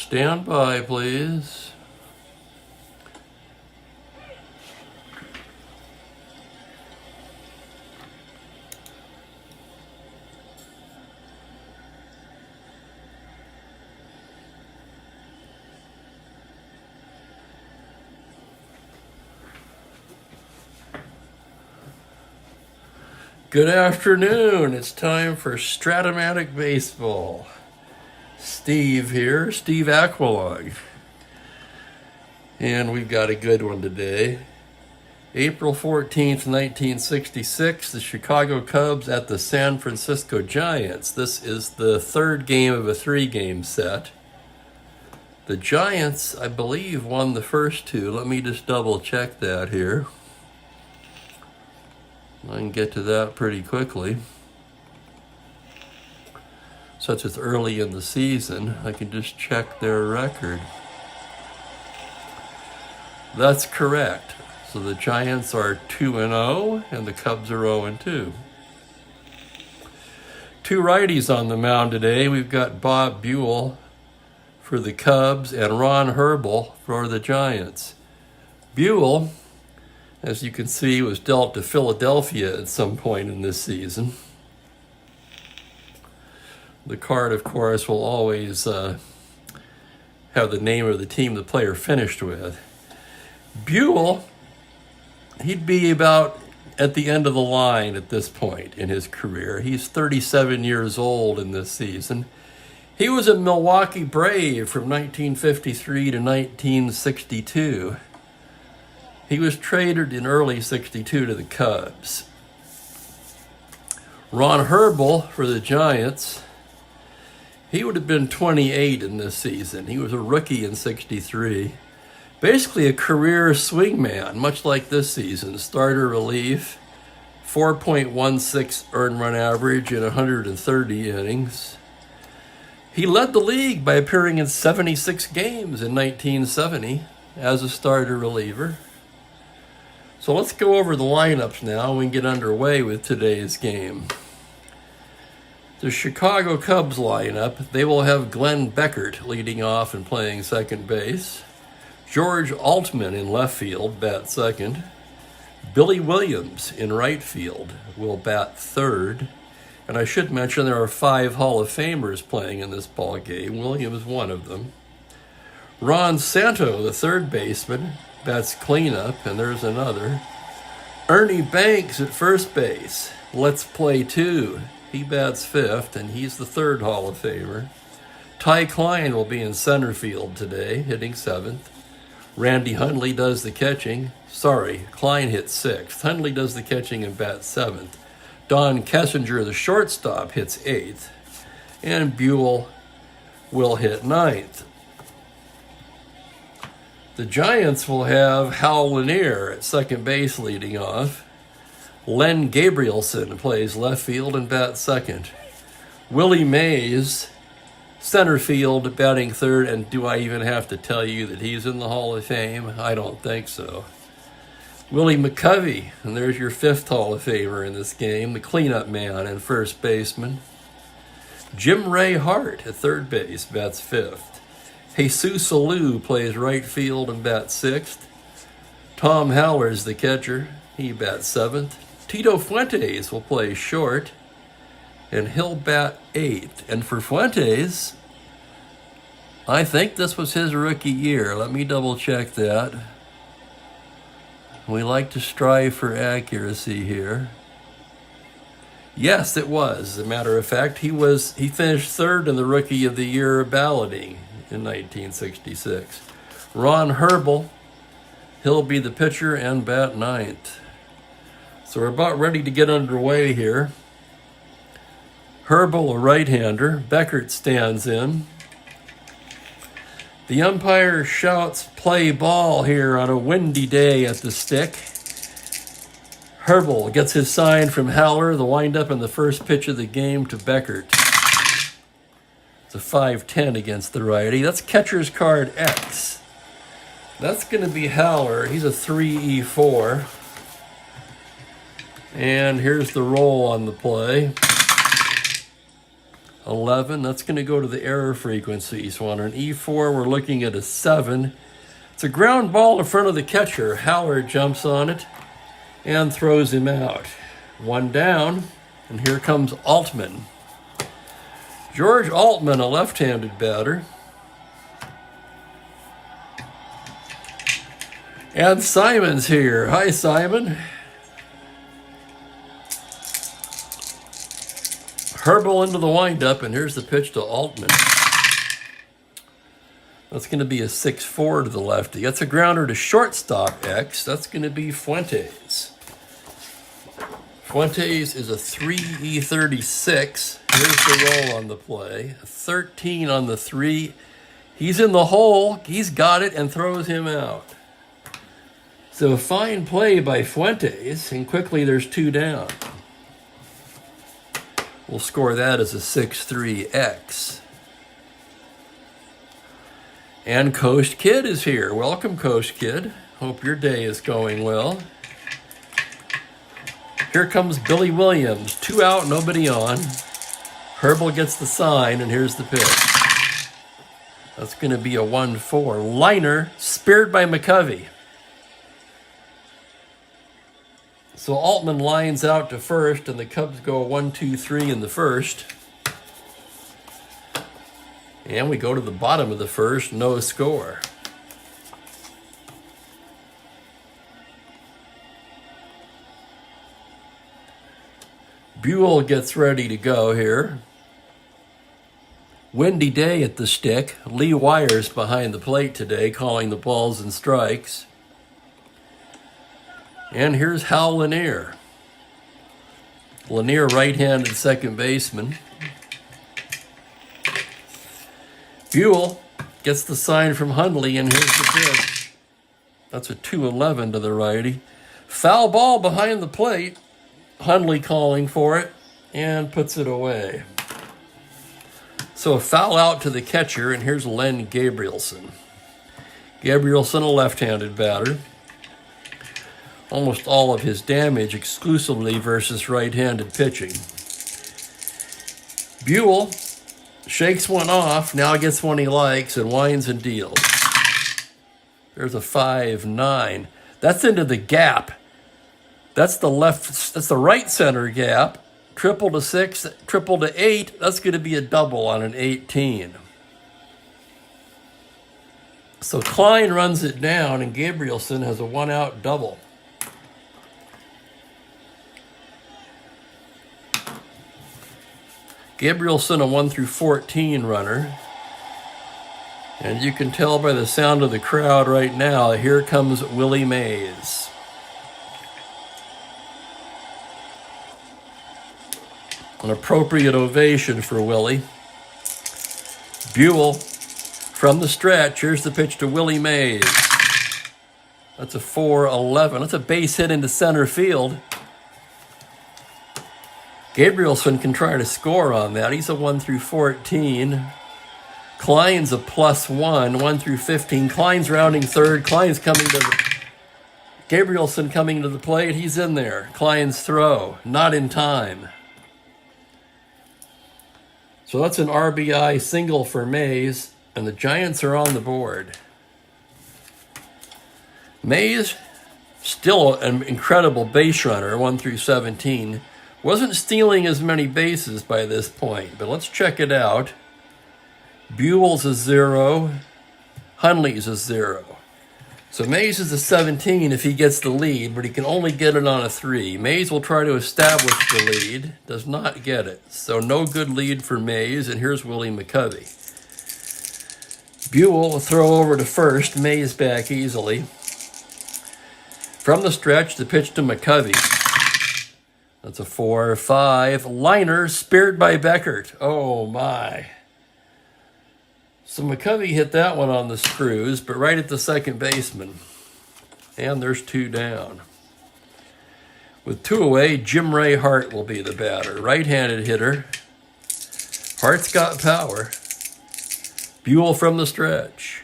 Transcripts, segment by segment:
Stand by, please. Good afternoon. It's time for Strat-O-Matic Baseball. Steve here, Steve Aquilog. And we've got a good one today. April 14th, 1966, the Chicago Cubs at the San Francisco Giants. This is the third game of a three-game set. The Giants, I believe, won the first two. Let me just double check that here. I can get to that pretty quickly. Since it's early in the season, I can just check their record. That's correct. So the Giants are 2-0 and the Cubs are 0-2. Two righties on the mound today. We've got Bob Buell for the Cubs and Ron Herbel for the Giants. Buell, as you can see, was dealt to Philadelphia at some point in this season. The card, of course, will always have the name of the team the player finished with. Buell, he'd be about at the end of the line at this point in his career. He's 37 years old in this season. He was a Milwaukee Brave from 1953 to 1962. He was traded in early 62 to the Cubs. Ron Herbel for the Giants, he would have been 28 in this season. He was a rookie in 63. Basically a career swingman, much like this season. Starter relief, 4.16 earned run average in 130 innings. He led the league by appearing in 76 games in 1970 as a starter reliever. So let's go over the lineups now and we can get underway with today's game. The Chicago Cubs lineup, they will have Glenn Beckert leading off and playing second base. George Altman in left field, bat second. Billy Williams in right field will bat third. And I should mention there are 5 Hall of Famers playing in this ball game. Williams one of them. Ron Santo, the third baseman, bats cleanup, and there's another. Ernie Banks at first base. Let's play 2. He bats fifth, and he's the third Hall of Famer. Ty Klein will be in center field today, hitting 7th. Randy Hundley does the catching. Klein hits 6th. Hundley does the catching and bats 7th. Don Kessinger, the shortstop, hits 8th. And Buell will hit 9th. The Giants will have Hal Lanier at second base leading off. Len Gabrielson plays left field and bats second. Willie Mays, center field, batting third. And do I even have to tell you that he's in the Hall of Fame? I don't think so. Willie McCovey, and there's your 5th Hall of Famer in this game, the cleanup man and first baseman. Jim Ray Hart at third base, bats 5th. Jesus Alou plays right field and bats 6th. Tom Haller's the catcher. He bats 7th. Tito Fuentes will play short, and he'll bat 8th. And for Fuentes, I think this was his rookie year. Let me double check that. We like to strive for accuracy here. Yes, it was. As a matter of fact, he finished 3rd in the Rookie of the Year balloting in 1966. Ron Herbel, he'll be the pitcher and bat 9th. So we're about ready to get underway here. Herbel, a right-hander. Beckert stands in. The umpire shouts, "Play ball" here on a windy day at the stick. Herbel gets his sign from Haller, the windup and the first pitch of the game to Beckert. It's a 5-10 against the righty. That's catcher's card X. That's going to be Haller. He's a 3E4. And here's the roll on the play. 11. That's going to go to the error frequency. So on an E4, we're looking at a 7. It's a ground ball in front of the catcher. Howard jumps on it and throws him out. 1 down, and here comes Altman. George Altman, a left-handed batter. And Simon's here. Hi, Simon. Herbal into the windup, and here's the pitch to Altman. That's going to be a 6-4 to the lefty. That's a grounder to shortstop X. That's going to be Fuentes. Fuentes is a 3E36. Here's the roll on the play. A 13 on the 3. He's in the hole. He's got it and throws him out. So a fine play by Fuentes, and quickly there's 2 down. We'll score that as a 6-3X. And Coast Kid is here. Welcome, Coast Kid. Hope your day is going well. Here comes Billy Williams. 2 out, nobody on. Herbal gets the sign, and here's the pitch. That's going to be a 1-4. Liner, speared by McCovey. So Altman lines out to first, and the Cubs go 1-2-3 in the first. And we go to the bottom of the first, no score. Buell gets ready to go here. Windy day at the stick. Lee Wires behind the plate today, calling the balls and strikes. And here's Hal Lanier. Lanier, right-handed second baseman. Buell gets the sign from Hundley, and here's the pitch. That's a 2-11 to the righty. Foul ball behind the plate. Hundley calling for it, and puts it away. So a foul out to the catcher, and here's Len Gabrielson. Gabrielson, a left-handed batter. Almost all of his damage exclusively versus right-handed pitching. Buell shakes one off, now gets one he likes, and winds and deals. There's a 5-9. That's into the gap. That's the right center gap. Triple to 6, triple to 8. That's going to be a double on an 18. So Klein runs it down, and Gabrielson has a 1-out double. Gabrielson, a 1-14 runner. And you can tell by the sound of the crowd right now, here comes Willie Mays. An appropriate ovation for Willie. Buell from the stretch. Here's the pitch to Willie Mays. That's a 4-11. That's a base hit into center field. Gabrielson can try to score on that. He's a 1-14. Klein's a +1, 1-15. Klein's rounding third. Klein's coming to the... Gabrielson coming to the plate. He's in there. Klein's throw. Not in time. So that's an RBI single for Mays, and the Giants are on the board. Mays, still an incredible base runner, 1-17. Wasn't stealing as many bases by this point, but let's check it out. Buell's a 0. Hundley's a 0. So Mays is a 17 if he gets the lead, but he can only get it on a 3. Mays will try to establish the lead. Does not get it. So no good lead for Mays, and here's Willie McCovey. Buell will throw over to first. Mays back easily. From the stretch, the pitch to McCovey. That's a 4-5. Liner, speared by Beckert. Oh, my. So McCovey hit that one on the screws, but right at the second baseman. And there's 2 down. With 2 away, Jim Ray Hart will be the batter. Right-handed hitter. Hart's got power. Buell from the stretch.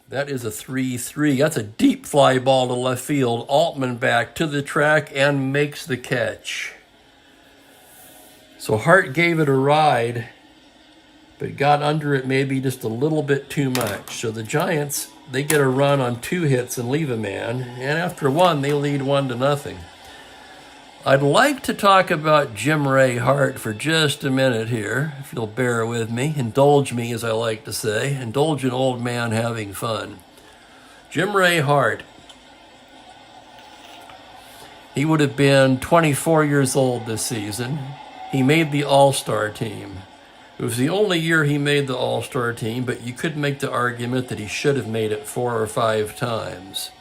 That is a 3-3. That's a deep fly ball to left field. Altman back to the track and makes the catch. So Hart gave it a ride, but got under it maybe just a little bit too much. So the Giants, they get a run on 2 hits and leave a man, and after 1, they lead 1-0. I'd like to talk about Jim Ray Hart for just a minute here, if you'll bear with me. Indulge me, as I like to say. Indulge an old man having fun. Jim Ray Hart. He would have been 24 years old this season. He made the All-Star team. It was the only year he made the All-Star team, but you could make the argument that he should have made it 4 or 5 times.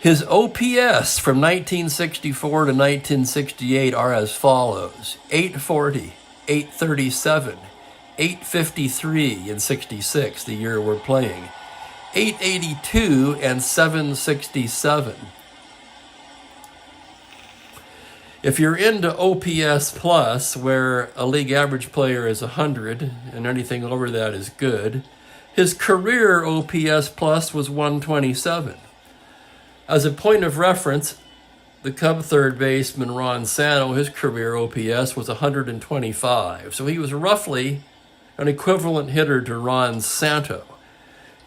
His OPS from 1964 to 1968 are as follows: 840, 837, 853 in 66, the year we're playing, 882, and 767. If you're into OPS plus, where a league average player is 100 and anything over that is good, his career OPS plus was 127. As a point of reference, the Cub third baseman Ron Santo, his career OPS was 125. So he was roughly an equivalent hitter to Ron Santo.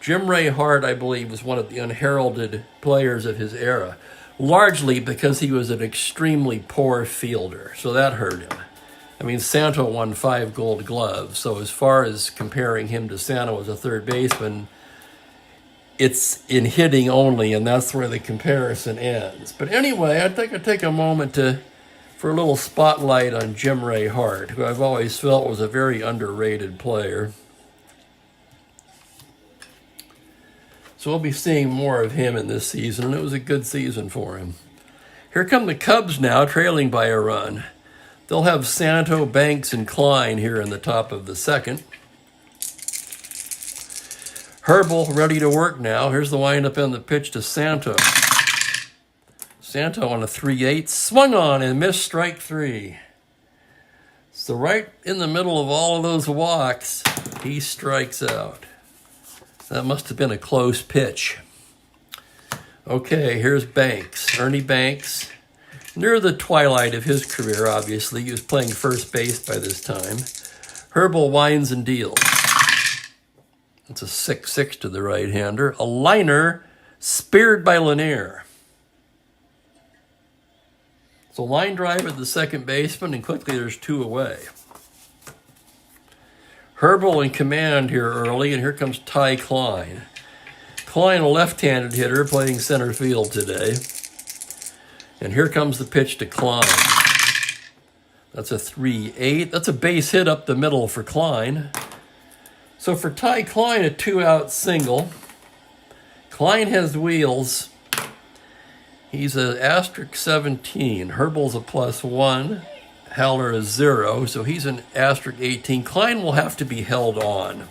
Jim Ray Hart, I believe, was one of the unheralded players of his era, largely because he was an extremely poor fielder. So that hurt him. I mean, Santo won 5 Gold Gloves. So as far as comparing him to Santo as a third baseman, it's in hitting only, and that's where the comparison ends. But anyway, I think I'd take a moment for a little spotlight on Jim Ray Hart, who I've always felt was a very underrated player. So we'll be seeing more of him in this season, and it was a good season for him. Here come the Cubs now, trailing by a run. They'll have Santo, Banks, and Klein here in the top of the second. Herbel ready to work now. Here's the windup and the pitch to Santo. Santo on a 3-8, swung on and missed strike 3. So right in the middle of all of those walks, he strikes out. That must have been a close pitch. Okay, here's Banks, Ernie Banks. Near the twilight of his career, obviously. He was playing first base by this time. Herbel winds and deals. It's a 6-6 to the right-hander. A liner speared by Lanier. So line drive at the second baseman, and quickly there's 2 away. Herbel in command here early, and here comes Ty Klein. Klein, a left-handed hitter, playing center field today. And here comes the pitch to Klein. That's a 3-8. That's a base hit up the middle for Klein. So for Ty Klein, a 2-out single. Klein has wheels. He's an asterisk 17. Herbel's a +1. Howler is 0, so he's an asterisk 18. Klein will have to be held on.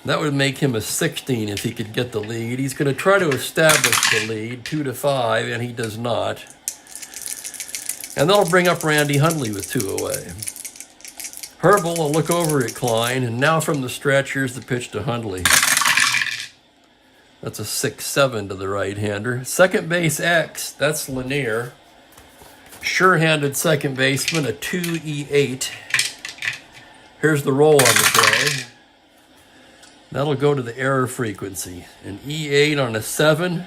That would make him a 16 if he could get the lead. He's going to try to establish the lead, 2-5, and he does not. And that'll bring up Randy Hundley with 2 away. Herbel will look over at Klein, and now from the stretch, here's the pitch to Hundley. That's a 6-7 to the right-hander. Second base X, that's Lanier. Sure-handed second baseman, a 2-E8. Here's the roll on the play. That'll go to the error frequency. An E8 on a 7.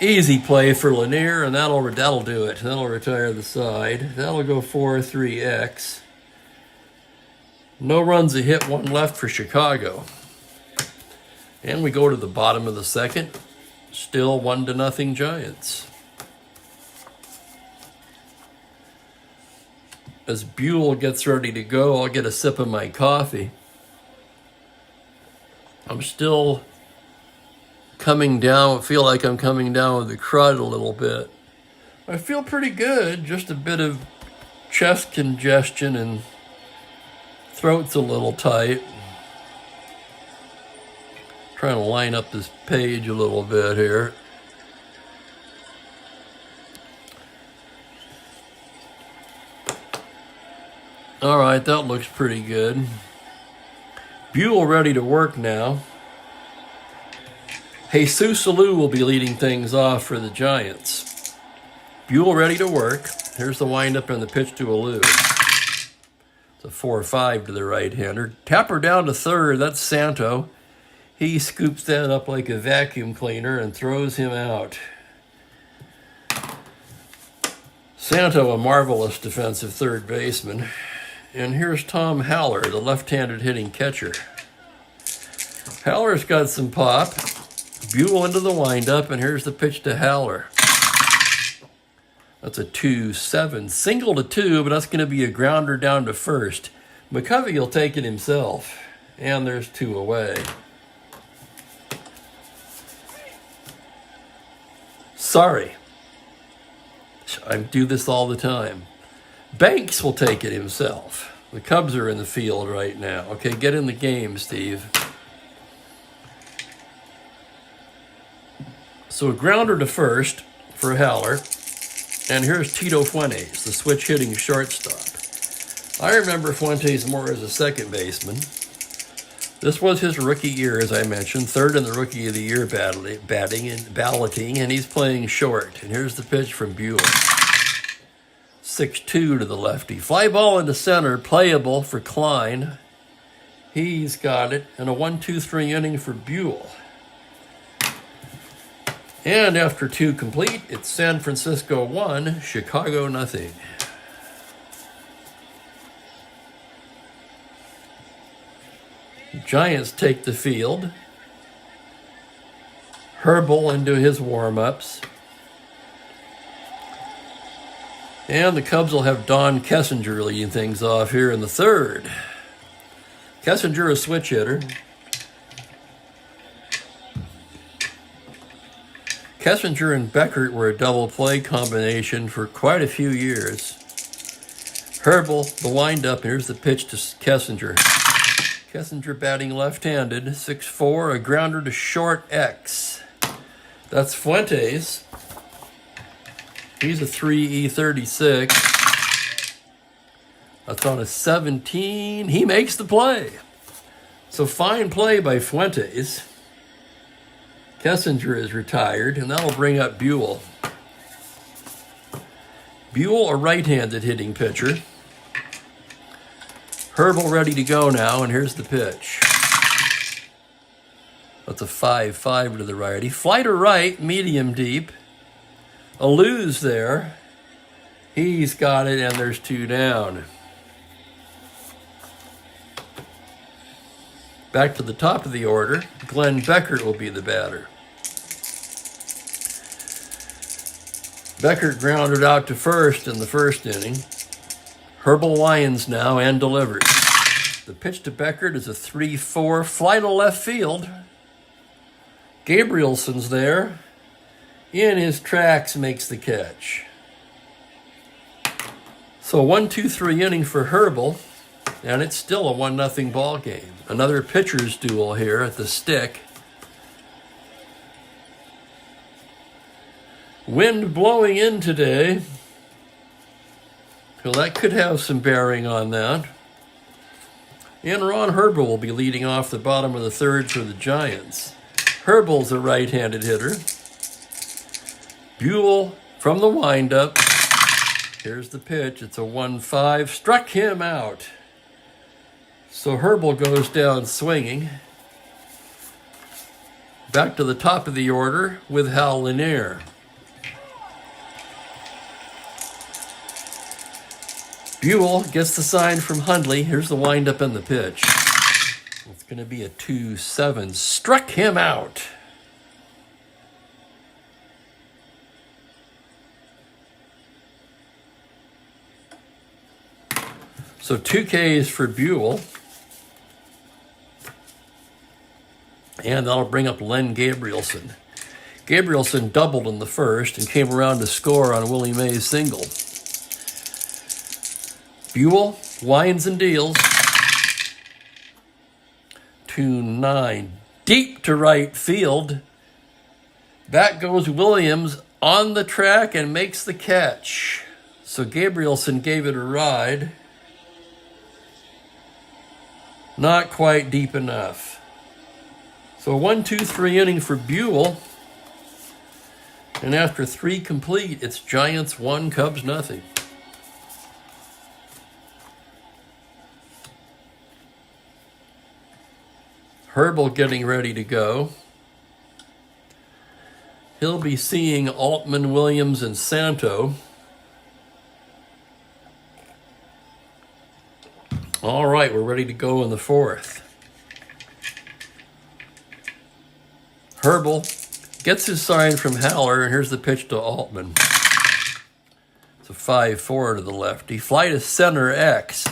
Easy play for Lanier, and that'll do it. That'll retire the side. That'll go 4-3X. No runs, a hit, 1 left for Chicago. And we go to the bottom of the second. Still 1-0 Giants. As Buell gets ready to go, I'll get a sip of my coffee. I'm still coming down, feel like I'm coming down with the crud a little bit. I feel pretty good, just a bit of chest congestion and throat's a little tight. Trying to line up this page a little bit here. All right, that looks pretty good. Buell ready to work now. Jesus Alou will be leading things off for the Giants. Buell ready to work. Here's the windup and the pitch to Alou. It's a 4-5 to the right-hander. Tapper down to third. That's Santo. He scoops that up like a vacuum cleaner and throws him out. Santo, a marvelous defensive third baseman. And here's Tom Haller, the left-handed hitting catcher. Haller's got some pop. Buell into the windup, and here's the pitch to Haller. That's a 2-7. Single to 2, but that's going to be a grounder down to first. McCovey will take it himself. And there's 2 away. Sorry. I do this all the time. Banks will take it himself. The Cubs are in the field right now. Okay, get in the game, Steve. So a grounder to first for Haller. And here's Tito Fuentes, the switch hitting shortstop. I remember Fuentes more as a second baseman. This was his rookie year, as I mentioned, third in the Rookie of the Year balloting, and he's playing short. And here's the pitch from Buell. 6-2 to the lefty. Fly ball into center, playable for Klein. He's got it, and a 1-2-3 inning for Buell. And after 2 complete, it's San Francisco 1, Chicago nothing. The Giants take the field. Herbal into his warm-ups. And the Cubs will have Don Kessinger leading things off here in the third. Kessinger, a switch hitter. Kessinger and Beckert were a double play combination for quite a few years. Herbal, the windup, here's the pitch to Kessinger. Kessinger batting left-handed, 6-4, a grounder to short X. That's Fuentes. He's a 3E36. That's on a 17. He makes the play. So fine play by Fuentes. Kessinger is retired, and that'll bring up Buell. Buell, a right-handed hitting pitcher. Herbal ready to go now, and here's the pitch. That's a 5-5 to the righty. Fly to right, medium deep. Alou's there. He's got it, and there's 2 down. Back to the top of the order. Glenn Beckert will be the batter. Beckert grounded out to first in the first inning. Herbal winds now and delivers. The pitch to Beckert is a 3-4, fly to left field. Gabrielson's there. In his tracks, makes the catch. So 1-2-3 inning for Herbal, and it's still a 1-0 ball game. Another pitcher's duel here at the stick. Wind blowing in today. Well, that could have some bearing on that. And Ron Herbal will be leading off the bottom of the third for the Giants. Herbal's a right-handed hitter. Buell from the windup. Here's the pitch. It's a 1-5. Struck him out. So Herbal goes down swinging. Back to the top of the order with Hal Lanier. Buell gets the sign from Hundley. Here's the windup and the pitch. It's going to be a 2-7. Struck him out. So 2 Ks for Buell. And that'll bring up Len Gabrielson. Gabrielson doubled in the first and came around to score on Willie Mays' single. Buell winds and deals. 2-9. Deep to right field. Back goes Williams on the track and makes the catch. So Gabrielson gave it a ride. Not quite deep enough. So 1-2-3 inning for Buell. And after 3 complete, it's Giants 1, Cubs nothing. Herbal getting ready to go. He'll be seeing Altman, Williams, and Santo. All right, we're ready to go in the 4th. Herbal gets his sign from Haller, and here's the pitch to Altman. It's a 5-4 to the lefty. Fly to center X.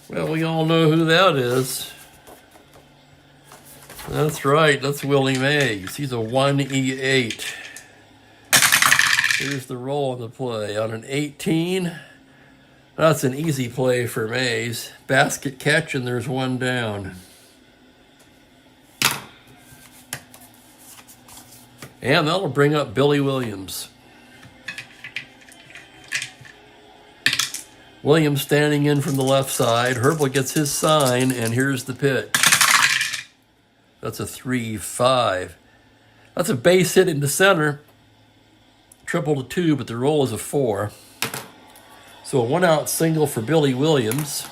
Well, we all know who that is. That's right, that's Willie Mays. He's a 1E8. Here's the roll of the play. On an 18, that's an easy play for Mays. Basket catch, and there's 1 down. And that'll bring up Billy Williams. Williams standing in from the left side. Herbal gets his sign, and here's the pitch. That's a 3-5. That's a base hit into center. Triple to 2, but the roll is a 4. So a 1-out single for Billy Williams.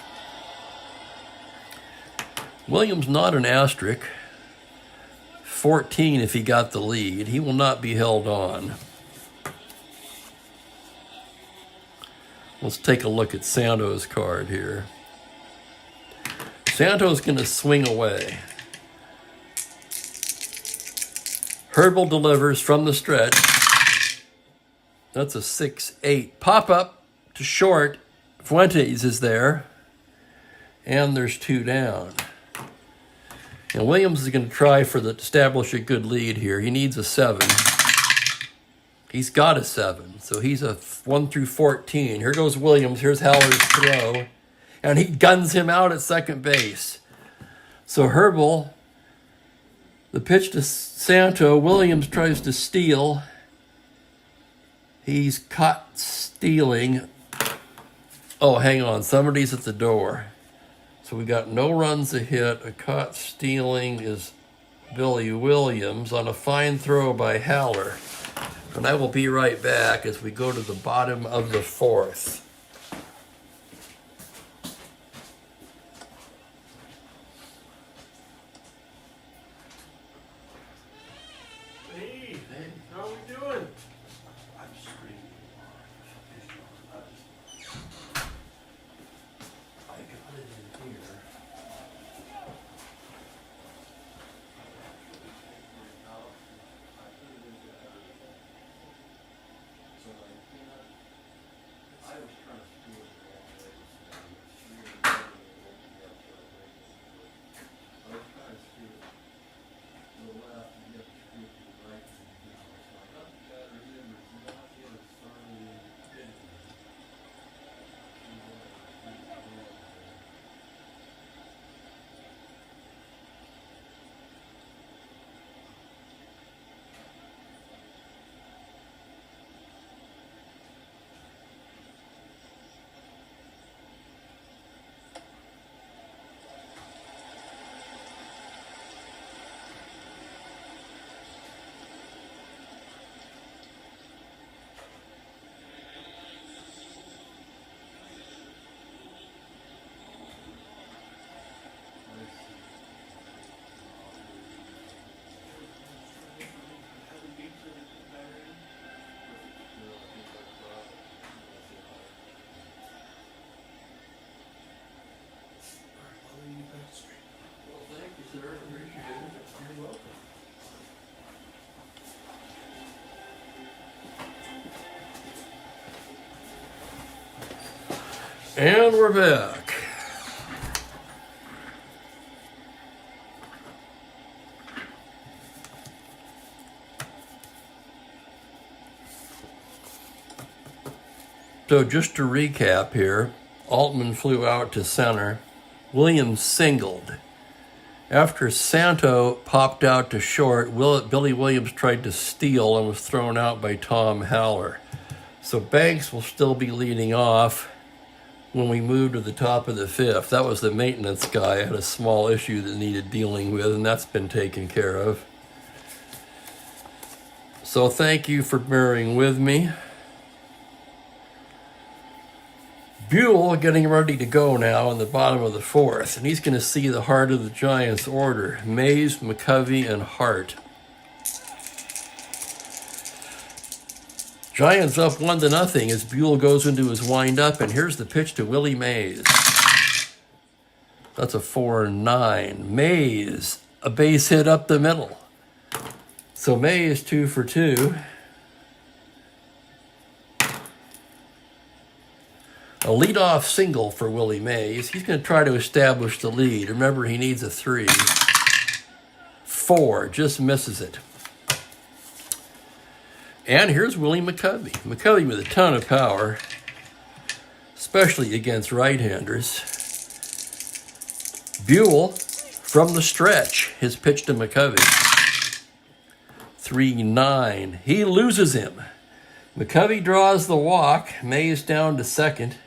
Williams not an asterisk. 14 if he got the lead. He will not be held on. Let's take a look at Santo's card here. Santo's going to swing away. Herbal delivers from the stretch. That's a 6-8. Pop up to short. Fuentes is there. And there's 2 down. And Williams is going to try to establish a good lead here. He needs a 7. He's got a 7. So he's a 1 through 14. Here goes Williams. Here's Haller's throw. And he guns him out at second base. So Herbal, the pitch to Santo. Williams tries to steal. He's caught stealing. Oh, hang on. Somebody's at the door. So we got no runs a hit. A caught stealing is Billy Williams on a fine throw by Haller. And I will be right back as we go to the bottom of the 4th. Hey, how are we doing? I'm screaming. I got it in here. Well, thank you, sir. Appreciate it. You're welcome. And we're back. So just to recap here, Altman flew out to center. Williams singled. After Santo popped out to short, Billy Williams tried to steal and was thrown out by Tom Haller. So Banks will still be leading off when we move to the top of the 5th. That was the maintenance guy. I had a small issue that needed dealing with, and that's been taken care of. So So thank you for bearing with me. Buell getting ready to go now in the bottom of the fourth, and he's going to see the heart of the Giants' order: Mays, McCovey, and Hart. Giants up 1-0 as Buell goes into his windup, and here's the pitch to Willie Mays. That's a 4-9. Mays, a base hit up the middle. So Mays 2 for 2. A leadoff single for Willie Mays. He's going to try to establish the lead. Remember, he needs a 3. 4, just misses it. And here's Willie McCovey. McCovey with a ton of power, especially against right-handers. Buell from the stretch, his pitch to McCovey. 3-9. He loses him. McCovey draws the walk. Mays down to second.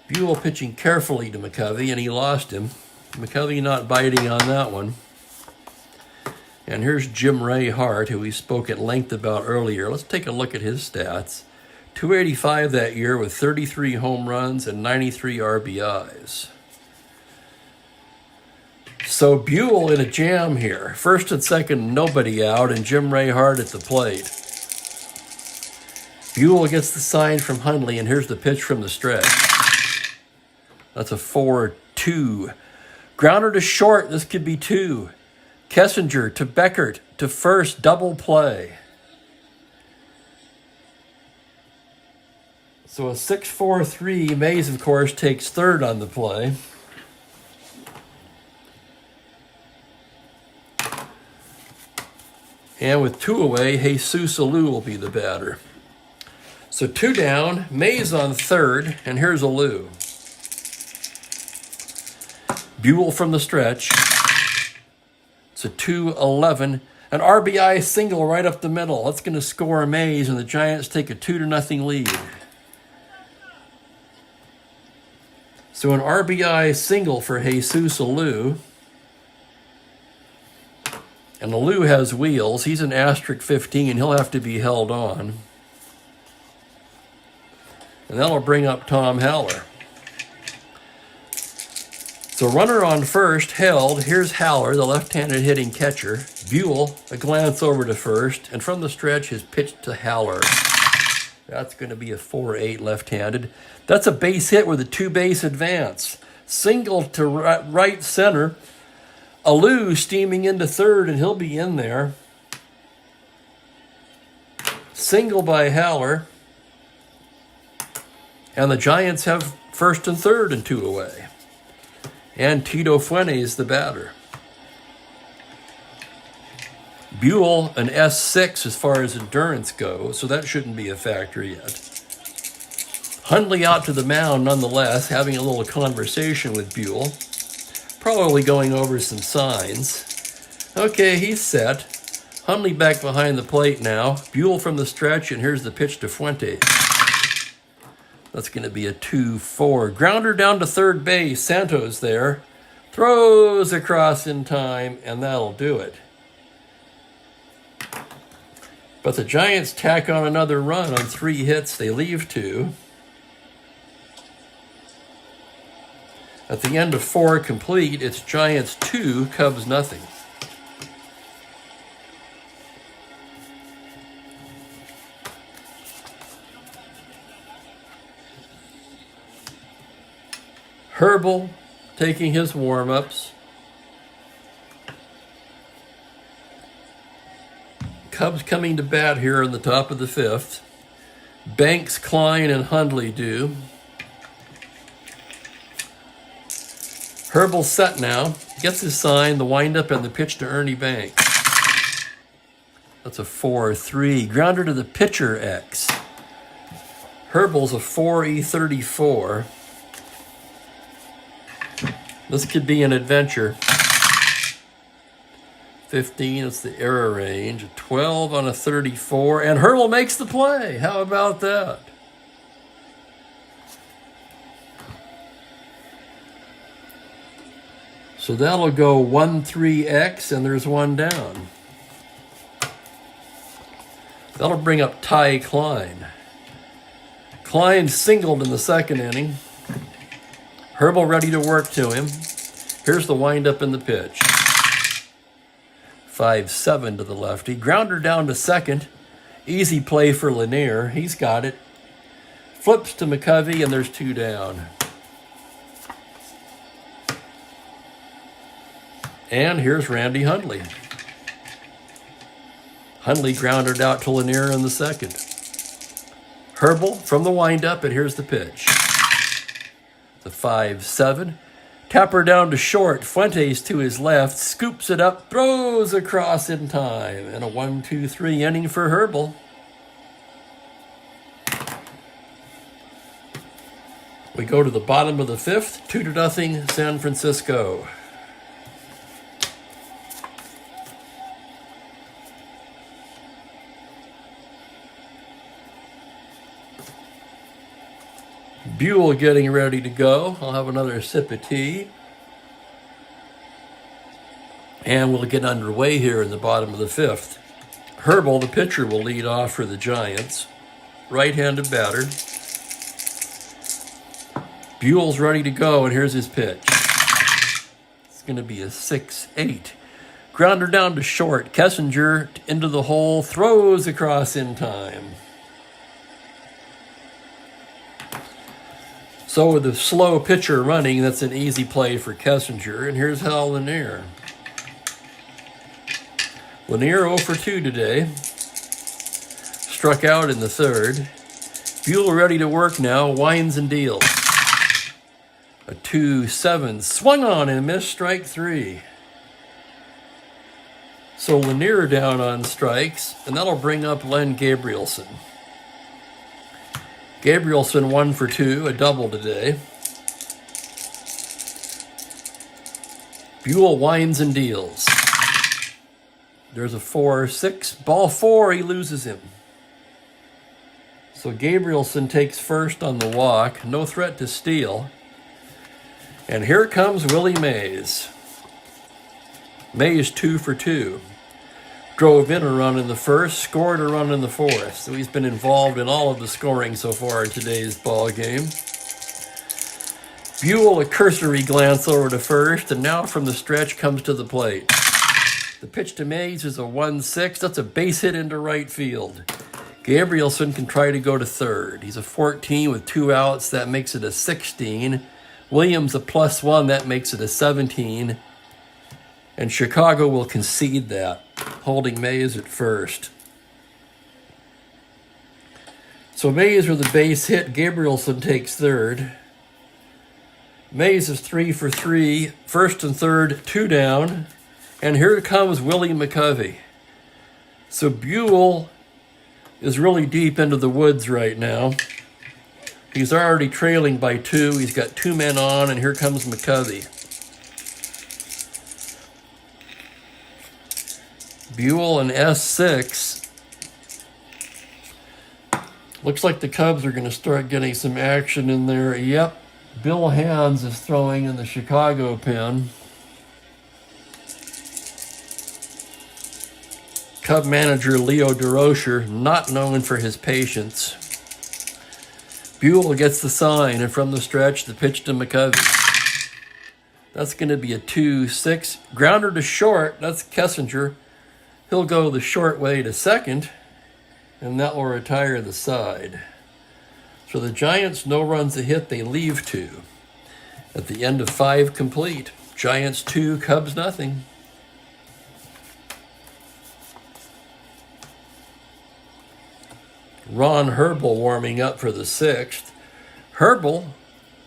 Buell pitching carefully to McCovey, and he lost him. McCovey not biting on that one. And here's Jim Ray Hart, who we spoke at length about earlier. Let's take a look at his stats. 285 that year with 33 home runs and 93 RBIs. So Buell in a jam here. First and second, nobody out, and Jim Ray Hart at the plate. Buell gets the sign from Hundley, and here's the pitch from the stretch. That's a 4-2. Grounder to short. This could be 2. Kessinger to Beckert to first, double play. So a 6-4-3. Mays, of course, takes third on the play. And with 2 away, Jesus Alou will be the batter. So 2 down, Mays on third, and here's Alou. Buell from the stretch. It's a 2-11. An RBI single right up the middle. That's going to score Mays, and the Giants take a 2-0 lead. So an RBI single for Jesus Alou. And Alou has wheels. He's an asterisk 15. He'll have to be held on. And that'll bring up Tom Haller. So runner on first, held. Here's Haller, the left-handed hitting catcher. Buell, a glance over to first. And from the stretch, his pitch to Haller. That's going to be a 4-8 left-handed. That's a base hit with a 2-base advance. Single to right center. Alou steaming into third, and he'll be in there. Single by Haller. And the Giants have first and third and 2 away. And Tito Fuentes the batter. Buell an S6 as far as endurance goes, so that shouldn't be a factor yet. Hundley out to the mound nonetheless, having a little conversation with Buell. Probably going over some signs. Okay, he's set. Hundley back behind the plate now. Buell from the stretch, and here's the pitch to Fuentes. That's going to be a 2-4. Grounder down to third base. Santos there. Throws across in time, and that'll do it. But the Giants tack on another run on 3 hits. They leave 2. At the end of 4 complete, it's Giants 2, Cubs nothing. Herbal taking his warm-ups. Cubs coming to bat here in the top of the 5th. Banks, Klein, and Hundley do. Herbal set now. Gets his sign, the windup, and the pitch to Ernie Banks. That's a 4-3. Grounder to the pitcher X. Herbal's a 4E34. This could be an adventure. 15 is the error range. 12 on a 34. And Herbal makes the play. How about that? So that'll go 1-3X, and there's 1 down. That'll bring up Ty Klein. Klein singled in the second inning. Herbal ready to work to him. Here's the windup in the pitch. 5-7 to the lefty. Grounder down to second. Easy play for Lanier. He's got it. Flips to McCovey, and there's 2 down. And here's Randy Hundley. Hundley grounded out to Lanier in the second. Herbal from the windup, and here's the pitch. The 5-7. Tapper down to short. Fuentes to his left. Scoops it up. Throws across in time. And a 1-2-3 inning for Herbal. We go to the bottom of the 5th. 2-0 San Francisco. Buell getting ready to go. I'll have another sip of tea. And we'll get underway here in the bottom of the 5th. Herbal, the pitcher, will lead off for the Giants. Right-handed batter. Buell's ready to go, and here's his pitch. It's going to be a 6-8. Grounder down to short. Kessinger into the hole. Throws across in time. So with the slow pitcher running, that's an easy play for Kessinger. And here's Hal Lanier. Lanier 0 for 2 today. Struck out in the 3rd. Buell ready to work now. Winds and deals. A 2-7. Swung on and missed strike 3. So Lanier down on strikes. And that'll bring up Len Gabrielson. Gabrielson 1 for 2, a double today. Buell winds and deals. There's a 4-6. Ball 4, he loses him. So Gabrielson takes first on the walk. No threat to steal. And here comes Willie Mays. Mays 2 for 2. Drove in a run in the 1st, scored a run in the 4th. So he's been involved in all of the scoring so far in today's ball game. Buell, a cursory glance over to first, and now from the stretch comes to the plate. The pitch to Mays is a 1-6. That's a base hit into right field. Gabrielson can try to go to third. He's a 14 with 2 outs. That makes it a 16. Williams a +1. That makes it a 17. And Chicago will concede that, holding Mays at first. So Mays with a base hit. Gabrielson takes third. Mays is 3 for 3. First and third, 2 down. And here comes Willie McCovey. So Buell is really deep into the woods right now. He's already trailing by 2. He's got 2 men on, and here comes McCovey. Buell and S6. Looks like the Cubs are going to start getting some action in there. Yep, Bill Hands is throwing in the Chicago pen. Cub manager Leo DeRocher, not known for his patience. Buell gets the sign, and from the stretch, the pitch to McCovey. That's going to be a 2-6. Grounder to short. That's Kessinger. He'll go the short way to second, and that will retire the side. So the Giants, no runs a hit, they leave 2. At the end of 5 complete, Giants 2, Cubs nothing. Ron Herbal warming up for the 6th. Herbal,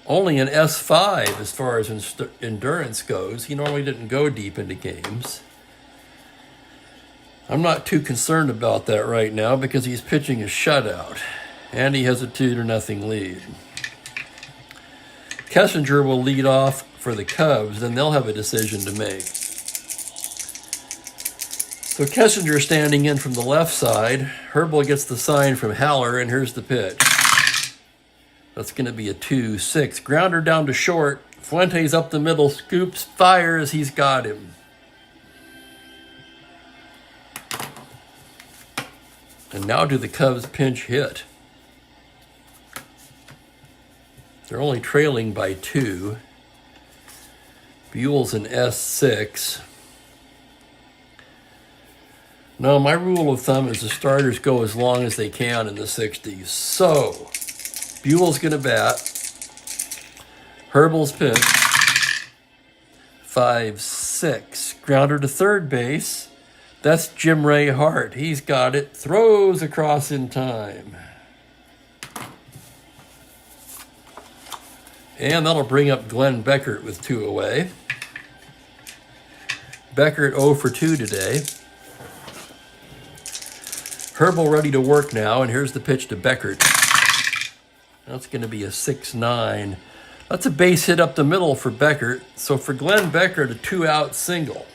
only an S5 as far as endurance goes. He normally didn't go deep into games. I'm not too concerned about that right now because he's pitching a shutout, and he has a 2-0 lead. Kessinger will lead off for the Cubs, then they'll have a decision to make. So Kessinger standing in from the left side. Herbal gets the sign from Haller, and here's the pitch. That's going to be a 2-6. Grounder down to short. Fuentes up the middle, scoops, fires. He's got him. And now do the Cubs pinch hit. They're only trailing by 2. Buell's in S6. No, my rule of thumb is the starters go as long as they can in the 60s. So, Buell's going to bat. Herbel's pitch. 5-6. Grounder to third base. That's Jim Ray Hart. He's got it. Throws across in time. And that'll bring up Glenn Beckert with 2 away. Beckert 0 for 2 today. Herbel ready to work now, and here's the pitch to Beckert. That's going to be a 6-9. That's a base hit up the middle for Beckert. So for Glenn Beckert, a 2-out single.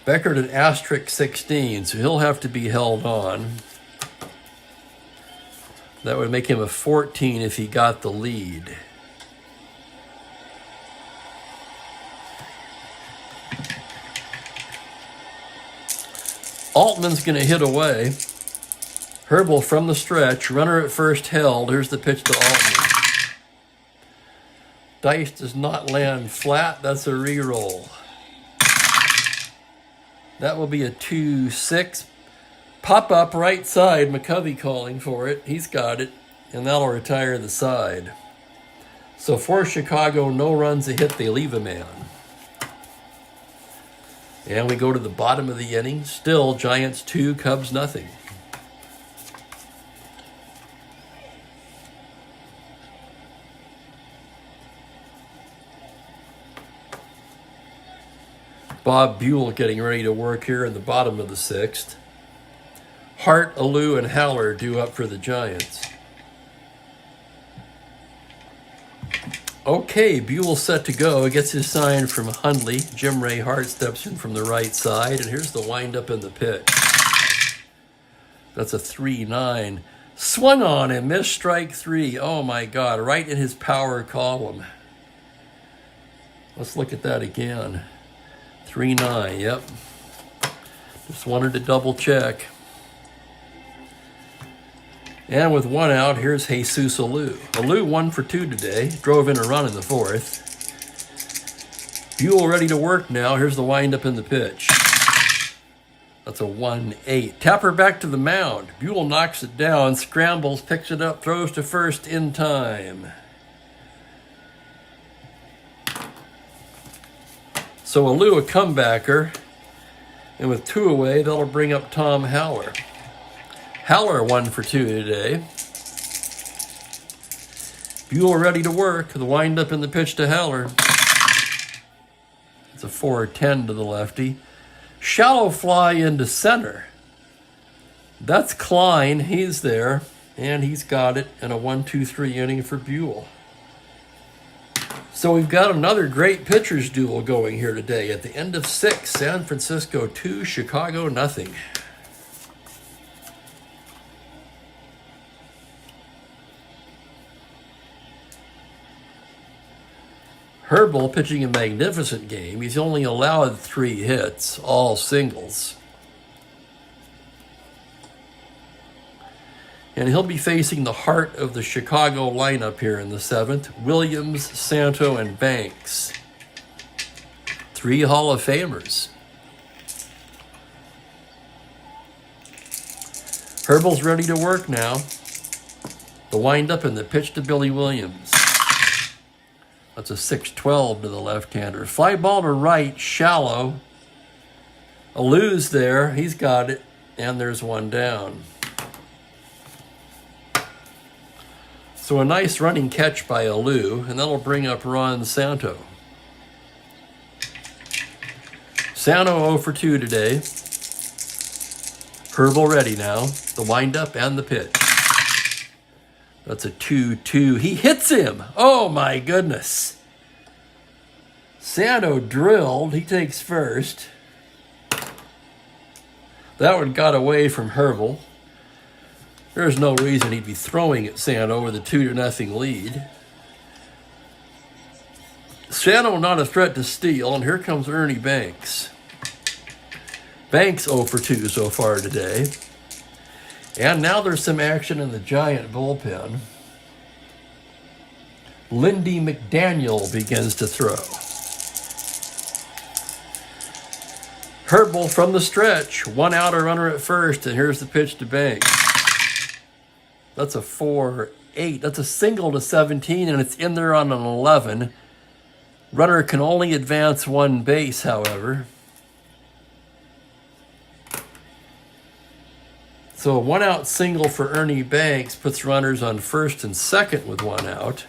Beckert an asterisk 16, so he'll have to be held on. That would make him a 14 if he got the lead. Altman's going to hit away. Herbel from the stretch. Runner at first held. Here's the pitch to Altman. Dice does not land flat. That's a re-roll. That will be a 2-6. Pop up right side. McCovey calling for it. He's got it. And that'll retire the side. So for Chicago, no runs a hit. They leave a man. And we go to the bottom of the inning. Still Giants 2, Cubs nothing. Bob Buell getting ready to work here in the bottom of the 6th. Hart, Alou, and Haller due up for the Giants. Okay, Buell set to go. He gets his sign from Hundley. Jim Ray Hart steps in from the right side, and here's the windup in the pitch. That's a 3-9. Swung on and missed strike 3. Oh my God, right in his power column. Let's look at that again. 3-9, yep. Just wanted to double check. And with 1 out, here's Jesus Alou. Alou 1 for 2 today. Drove in a run in the 4th. Buell ready to work now. Here's the windup in the pitch. That's a 1-8. Tapper back to the mound. Buell knocks it down, scrambles, picks it up, throws to first in time. So Alou a comebacker. And with 2 away, that'll bring up Tom Haller. Haller 1 for 2 today. Buell ready to work. The windup in the pitch to Haller. It's a 4-10 to the lefty. Shallow fly into center. That's Klein. He's there. And he's got it. And a 1-2-3 inning for Buell. So we've got another great pitchers duel going here today. At the end of 6, San Francisco 2, Chicago nothing. Herbel pitching a magnificent game. He's only allowed 3 hits, all singles. And he'll be facing the heart of the Chicago lineup here in the 7th. Williams, Santo, and Banks. 3 Hall of Famers. Herbel's ready to work now. The windup and the pitch to Billy Williams. That's a 6-12 to the left-hander. Fly ball to right, shallow. Alou's there. He's got it. And there's 1 down. So a nice running catch by Alou, and that'll bring up Ron Santo. Santo 0 for 2 today. Herbel ready now. The windup and the pitch. That's a 2-2. He hits him. Oh, my goodness. Santo drilled. He takes first. That one got away from Herbel. There's no reason he'd be throwing at Santo with a 2-0 lead. Santo not a threat to steal, and here comes Ernie Banks. Banks 0 for 2 so far today. And now there's some action in the Giant bullpen. Lindy McDaniel begins to throw. Herbal from the stretch. 1 out, a runner at first, and here's the pitch to Banks. That's a 4-8. That's a single to 17, and it's in there on an 11. Runner can only advance 1 base, however. So a 1 out single for Ernie Banks puts runners on first and second with 1 out.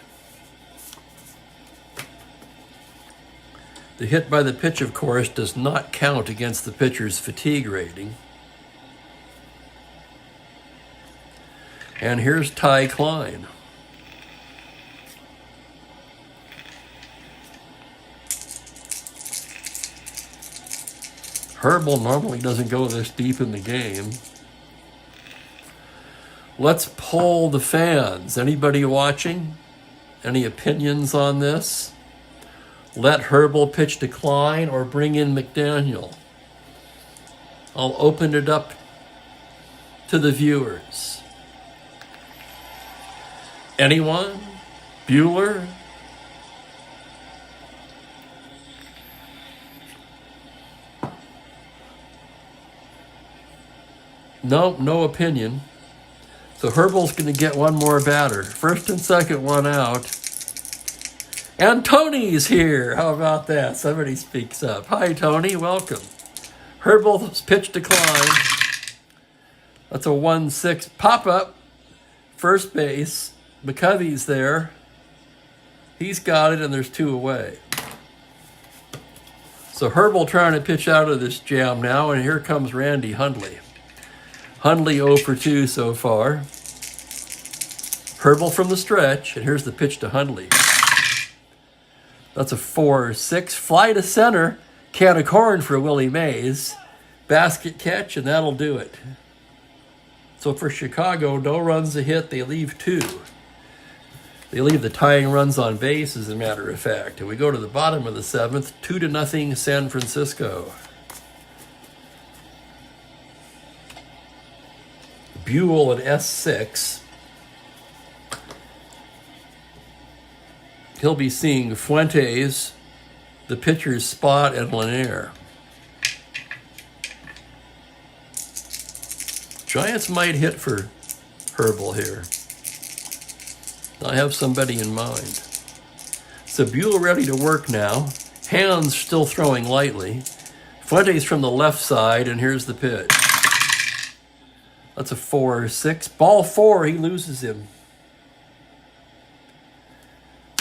The hit by the pitch, of course, does not count against the pitcher's fatigue rating. And here's Ty Klein. Herbal normally doesn't go this deep in the game. Let's poll the fans. Anybody watching? Any opinions on this? Let Herbal pitch to Klein or bring in McDaniel? I'll open it up to the viewers. Anyone? Bueller? No, no opinion. So Herbal's going to get 1 more batter. First and second, 1 out. And Tony's here. How about that? Somebody speaks up. Hi, Tony. Welcome. Herbal's pitch to Klein. That's a 1-6 pop-up. First base. McCovey's there. He's got it, and there's 2 away. So Herbal trying to pitch out of this jam now, and here comes Randy Hundley. Hundley 0 for 2 so far. Herbal from the stretch, and here's the pitch to Hundley. That's a 4-6. Fly to center. Can of corn for Willie Mays. Basket catch, and that'll do it. So for Chicago, no runs a hit. They leave 2. They leave the tying runs on base, as a matter of fact. And we go to the bottom of the 7th, 2-0 San Francisco. Buell at S6. He'll be seeing Fuentes, the pitcher's spot, and Lanier. Giants might hit for Herbal here. I have somebody in mind. So Buell ready to work now. Hands still throwing lightly. Fuentes from the left side, and here's the pitch. That's a 4-6. Ball 4, he loses him.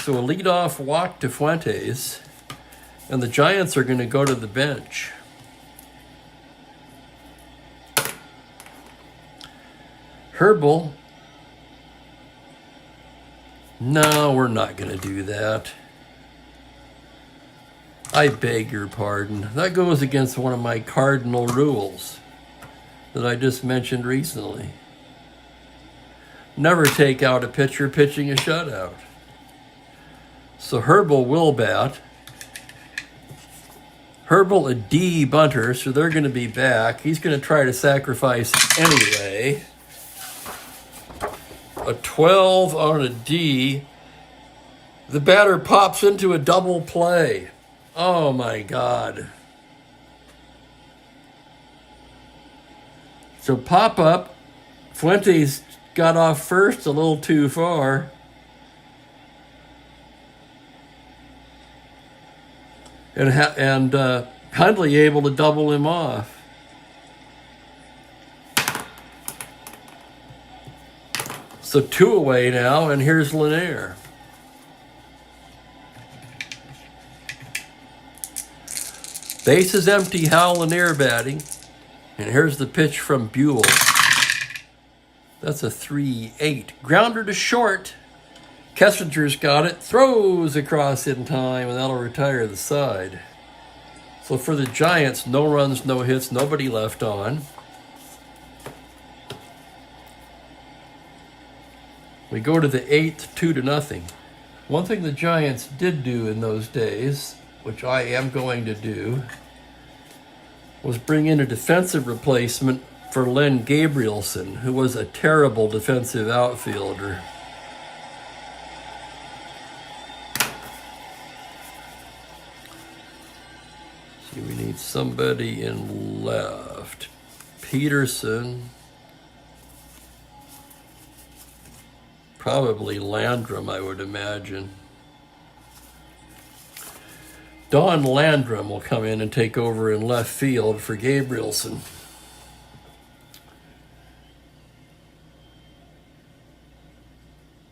So a leadoff walk to Fuentes, and the Giants are going to go to the bench. Herbal. No, we're not going to do that. I beg your pardon. That goes against one of my cardinal rules that I just mentioned recently. Never take out a pitcher pitching a shutout. So Herbal will bat. Herbal a D bunter, so they're going to be back. He's going to try to sacrifice anyway. A 12 on a D. The batter pops into a double play. Oh my God. So pop up. Fuentes got off first a little too far. And Hundley able to double him off. So 2 away now, and here's Lanier. Base is empty, Hal Lanier batting. And here's the pitch from Buell. That's a 3-8. Grounder to short. Kessinger's got it. Throws across in time, and that'll retire the side. So for the Giants, no runs, no hits, nobody left on. We go to the 8th, 2-0. One thing the Giants did do in those days, which I am going to do, was bring in a defensive replacement for Len Gabrielson, who was a terrible defensive outfielder. See, we need somebody in left. Peterson. Probably Landrum, I would imagine. Don Landrum will come in and take over in left field for Gabrielson.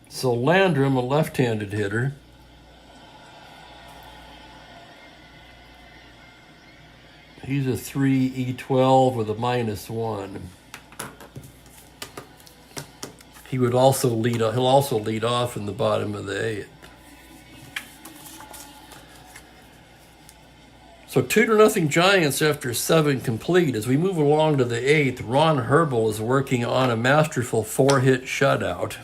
So Landrum, a left-handed hitter. He's a 3 E12 with a -1. He'll also lead off in the bottom of the 8th. So 2-0 Giants after 7 complete. As we move along to the 8th, Ron Herbel is working on a masterful 4-hit shutout.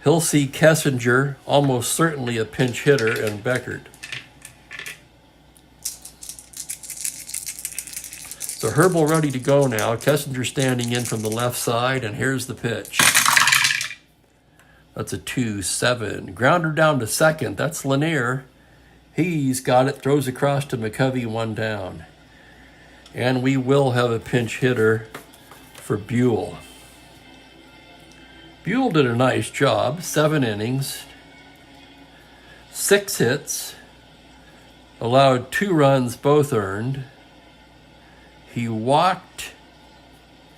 He'll see Kessinger, almost certainly a pinch hitter, and Beckert. So Herbel ready to go now. Kessinger standing in from the left side, and here's the pitch. That's a 2-7. Grounder down to second. That's Lanier. He's got it. Throws across to McCovey, 1 down. And we will have a pinch hitter for Buell. Buell did a nice job. 7 innings. 6 hits. Allowed 2 runs, both earned. He walked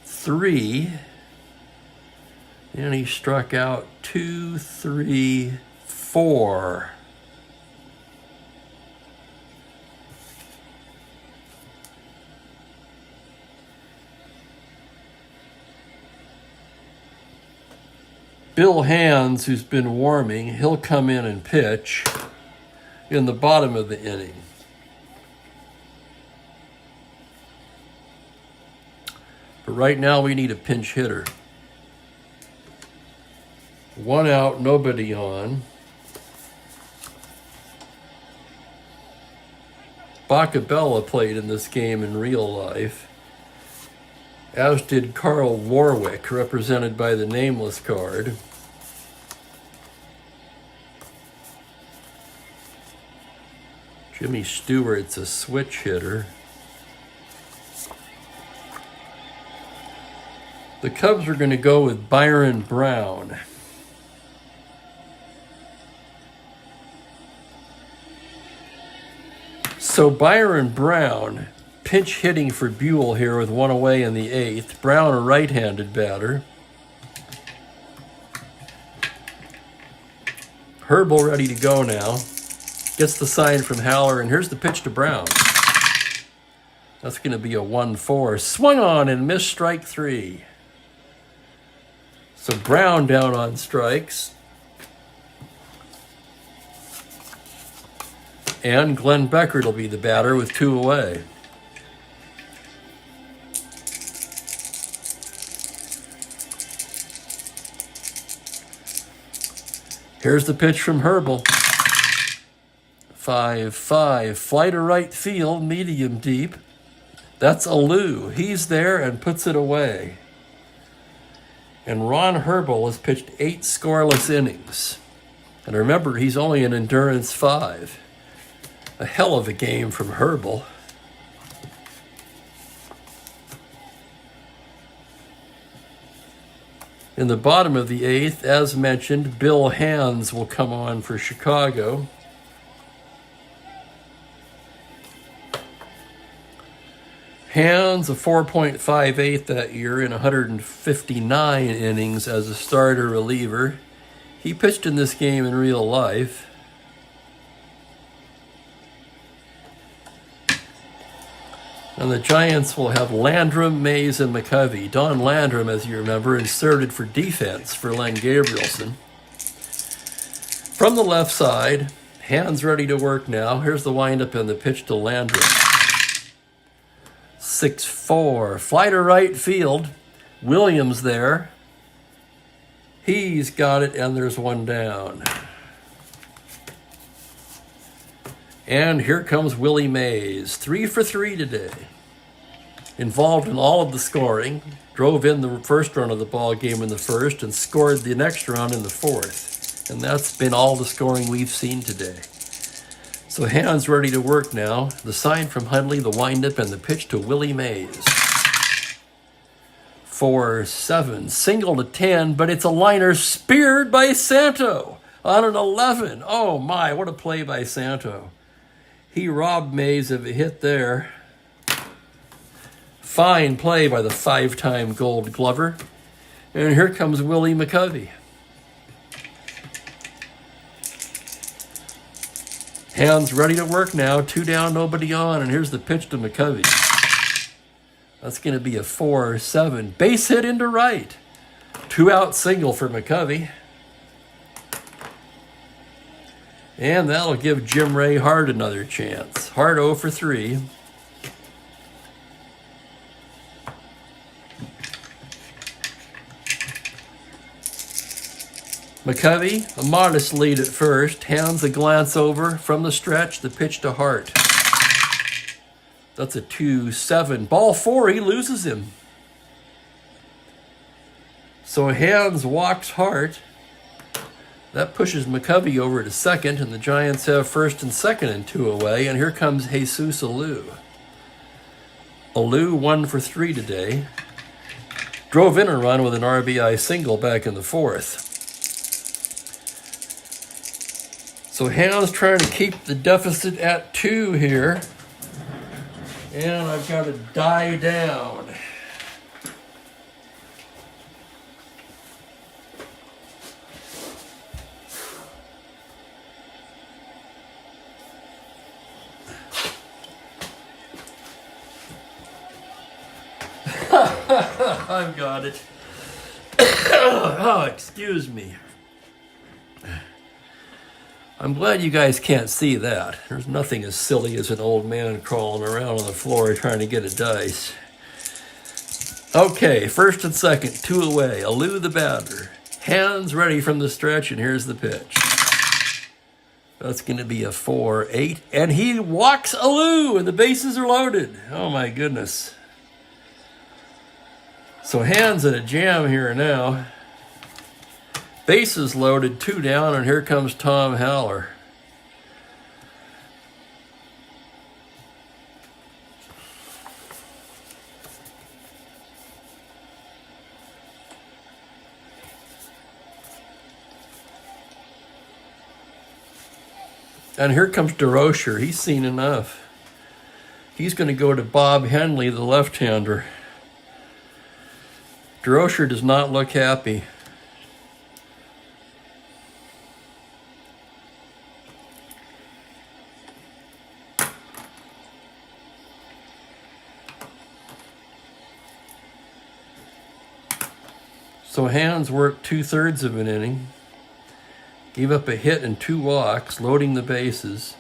3, and he struck out 2, 3, 4. Bill Hands, who's been warming, he'll come in and pitch in the bottom of the inning. But right now we need a pinch hitter. 1 out, nobody on. Bacabella played in this game in real life, as did Carl Warwick, represented by the nameless card. Jimmy Stewart's a switch hitter. The Cubs are going to go with Byron Brown. So Byron Brown, pinch hitting for Buell here with 1 away in the 8th. Brown, a right-handed batter. Herbel ready to go now. Gets the sign from Haller, and here's the pitch to Brown. That's going to be a 1-4. Swung on and missed, strike 3. So Brown down on strikes. And Glenn Beckert will be the batter with 2 away. Here's the pitch from Herbel. 5-5. Fly to right field, medium deep. That's Alou. He's there and puts it away. And Ron Herbel has pitched 8 scoreless innings. And remember, he's only an endurance 5. A hell of a game from Herbel. In the bottom of the 8th, as mentioned, Bill Hands will come on for Chicago. Hands, a 4.58 that year in 159 innings as a starter reliever. He pitched in this game in real life. And the Giants will have Landrum, Mays, and McCovey. Don Landrum, as you remember, inserted for defense for Len Gabrielson. From the left side, Hands ready to work now. Here's the windup and the pitch to Landrum. 6-4. Fly to right field. Williams there. He's got it, and there's 1 down. And here comes Willie Mays, 3 for 3 today. Involved in all of the scoring, drove in the first run of the ball game in the first and scored the next run in the fourth. And that's been all the scoring we've seen today. So hands ready to work now. The sign from Hundley, the windup, and the pitch to Willie Mays. 4-7, single to 10, but it's a liner speared by Santo on an 11. Oh my, what a play by Santo. He robbed Mays of a hit there. Fine play by the 5-time Gold Glover. And here comes Willie McCovey. Hands ready to work now. 2 down, nobody on. And here's the pitch to McCovey. That's going to be a 4-7. Base hit into right. 2-out single for McCovey. And that'll give Jim Ray Hart another chance. Hart 0 for 3. McCovey, a modest lead at first, hands a glance over from the stretch, the pitch to Hart. That's a 2-7. Ball 4, he loses him. So hands walks Hart. That pushes McCovey over to second, and the Giants have first and second and 2 away, and here comes Jesus Alou. Alou 1 for 3 today. Drove in a run with an RBI single back in the fourth. So hands trying to keep the deficit at 2 here. And I've got to die down. I've got it. Oh, excuse me. I'm glad you guys can't see that. There's nothing as silly as an old man crawling around on the floor trying to get a dice. Okay, first and second, 2 away. Alou the batter. Hands ready from the stretch, and here's the pitch. That's going to be a 4-8. And he walks Alou, and the bases are loaded. Oh, my goodness. So hands in a jam here now. Bases loaded, 2 down, and here comes Tom Haller. And here comes DeRocher. He's seen enough. He's going to go to Bob Henley, the left-hander. DeRocher does not look happy. So hands worked 2/3 of an inning. Gave up a hit and 2 walks, loading the bases.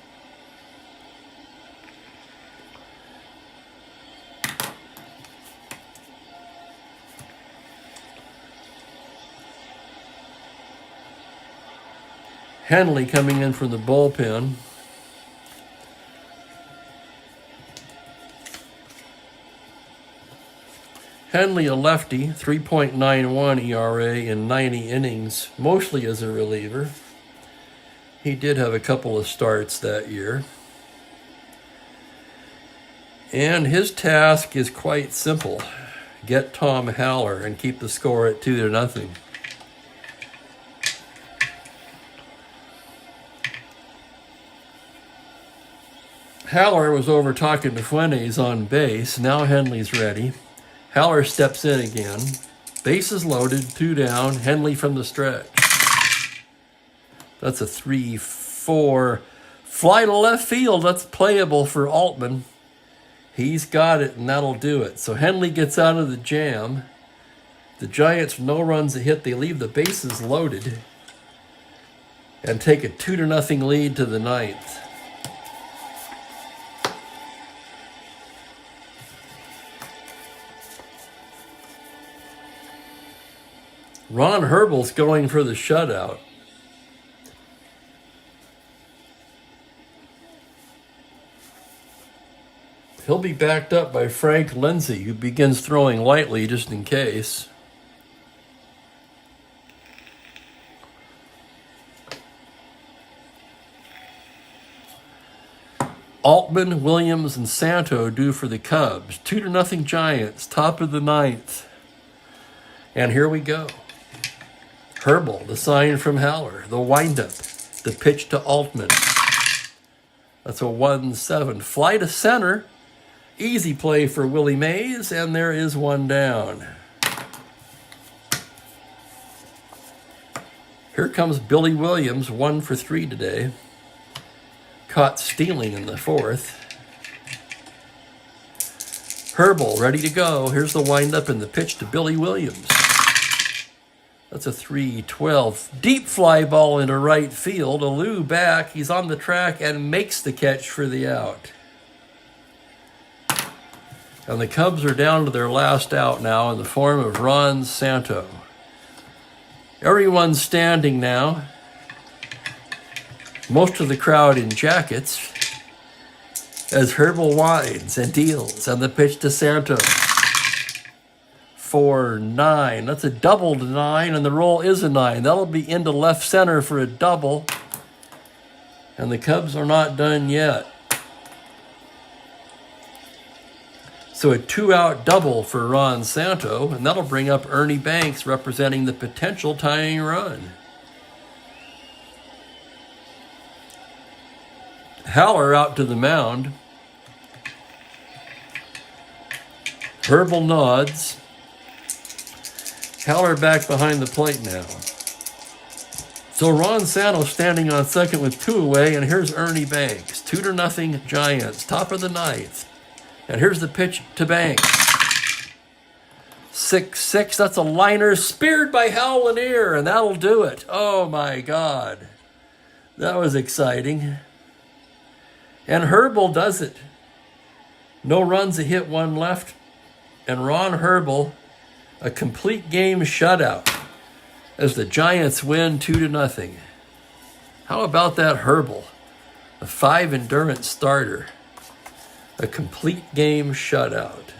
Henley coming in from the bullpen. Henley, a lefty, 3.91 ERA in 90 innings, mostly as a reliever. He did have a couple of starts that year. And his task is quite simple. Get Tom Haller and keep the score at 2-0. Haller was over talking to Fuentes on base. Now Henley's ready. Haller steps in again. Bases loaded, 2 down. Henley from the stretch. That's a 3-4. Fly to left field. That's playable for Altman. He's got it, and that'll do it. So Henley gets out of the jam. The Giants, no runs a hit. They leave the bases loaded and take a 2-0 lead to the 9th. Ron Herbal's going for the shutout. He'll be backed up by Frank Lindsay, who begins throwing lightly just in case. Altman, Williams, and Santo due for the Cubs. 2-0 Giants, top of the ninth. And here we go. Herbal, the sign from Haller. The windup, the pitch to Altman. That's a 1-7. Fly to center. Easy play for Willie Mays, and there is one down. Here comes Billy Williams, 1 for 3 today. Caught stealing in the fourth. Herbal, ready to go. Here's the windup and the pitch to Billy Williams. That's a 3-12. Deep fly ball into right field. Alou back. He's on the track and makes the catch for the out. And the Cubs are down to their last out now in the form of Ron Santo. Everyone's standing now. Most of the crowd in jackets as Herbal winds and deals, and the pitch to Santo. 4-9. That's a double to 9, and the roll is a 9. That'll be into left center for a double. And the Cubs are not done yet. So a 2-out double for Ron Santo, and that'll bring up Ernie Banks representing the potential tying run. Haller out to the mound. Herbal nods. Haller back behind the plate now. So Ron Santo standing on second with 2 away, and here's Ernie Banks. 2-0 Giants, top of the ninth. And here's the pitch to Banks. 6-6, that's a liner speared by Hal Lanier, and that'll do it. Oh my God. That was exciting. And Herbal does it. No runs, a hit, 1 left. And Ron Herbal, a complete game shutout as the Giants win 2-0. How about that Herbal? A 5 endurance starter. A complete game shutout.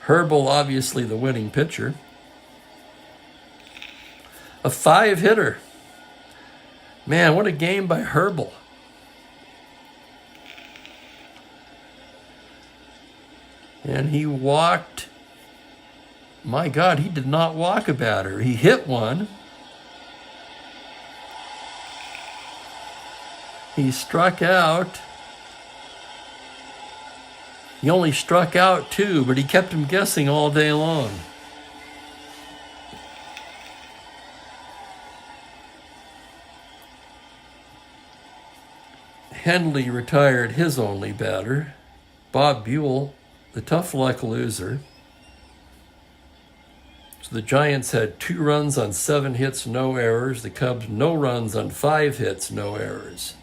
Herbal, obviously the winning pitcher. A 5-hitter. Man, what a game by Herbal. And he walked. My God, he did not walk a batter. He hit one. He struck out. He only struck out 2, but he kept him guessing all day long. Henley retired his only batter. Bob Buell, the tough luck loser. So the Giants had 2 runs on 7 hits, no errors. The Cubs, no runs on 5 hits, no errors.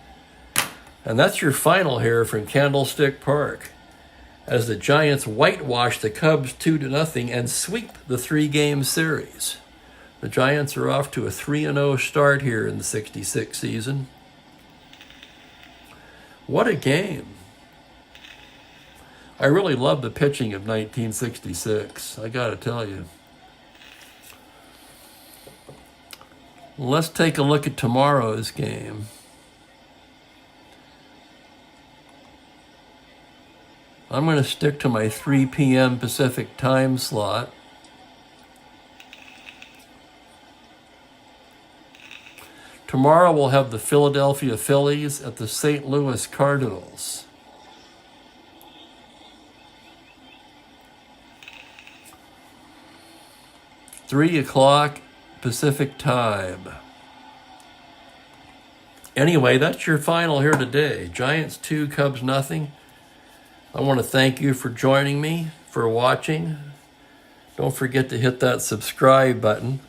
And that's your final here from Candlestick Park, as the Giants whitewash the Cubs 2-0 and sweep the 3-game series. The Giants are off to a 3-0 start here in the 66 season. What a game. I really love the pitching of 1966, I gotta tell you. Let's take a look at tomorrow's game. I'm going to stick to my 3 p.m. Pacific time slot. Tomorrow we'll have the Philadelphia Phillies at the St. Louis Cardinals. $3:00 Pacific time. Anyway, that's your final here today. Giants 2, Cubs nothing. I want to thank you for joining me, for watching. Don't forget to hit that subscribe button.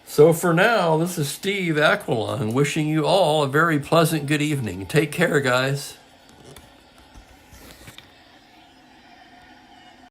So for now, this is Steve Aquilon wishing you all a very pleasant good evening. Take care, guys.